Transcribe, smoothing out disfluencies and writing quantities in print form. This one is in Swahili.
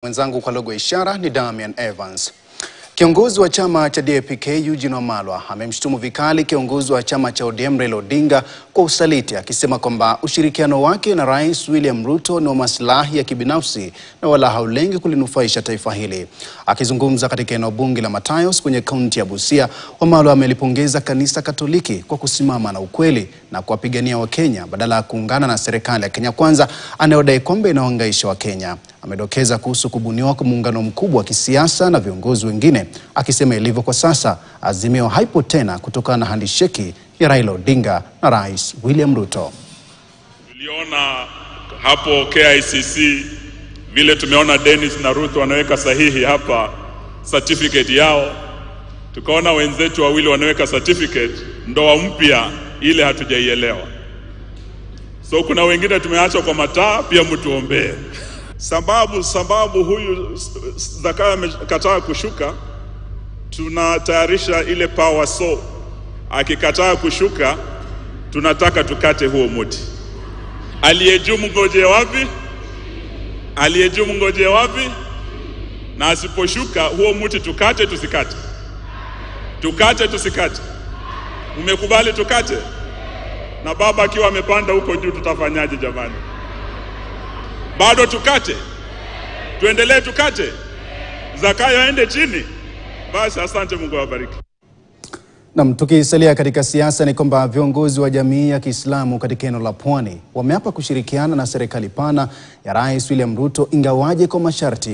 Mwenzangu kwa lugha ishara ni Damian Evans. Kiongozi wa chama cha DAP-K Eugene Wamalwa amemshutumu vikali kiongozi wa chama cha ODM Raila Odinga kwa usaliti, akisema kwamba ushirikiano wake na Rais William Ruto ni wa maslahi ya kibinafsi na wala haulengi kulinufaisha taifa hili. Akizungumza katika eneo bunge la Matayos kwenye kaunti ya Busia, Wamalwa amelipongeza kanisa Katoliki kwa kusimama na ukweli na kuwapigania Wakenya badala ya kuungana na serikali ya Kenya Kwanza anayodai kwamba inawahangaisha Wakenya. Amedokeza kuhusu kubuniwa kwa muungano mkubwa wa kisiasa na viongozi wengine, akisema ilivyo kwa sasa Azimio haipo tena kutokana na handisheki ya Raila Odinga na Rais William Ruto. Tuliona hapo KICC vile tumeona Dennis na Ruto wanaweka sahihi hapa certificate yao, tukaona wenzetu wawili wanaweka certificate, ndoa mpya ile hatujaielewa. So kuna wengine tumeacha kwa mataa, pia mtuombee. Sababu huyu Zakayo amekataa kushuka, tunatayarisha ile power saw. Akikataa kushuka, tunataka tukate huo muti. Aliyejuu mngoje wapi? Aliyejuu mngoje wapi? Na asiposhuka huo muti tukate tusikate? Tukate tusikate? Umekubali tukate? Na baba akiwa amepanda huko juu tutafanyaje jamani? Bado tukate? Tuendelee tukate? Zakayo aende chini? Basi asante, Mungu awabariki. Na tukisalia katika siasa ni kwamba viongozi wa jamii ya Kiislamu katika eneo la Pwani wameapa kushirikiana na serikali pana ya Rais William Ruto ingawaje kwa masharti.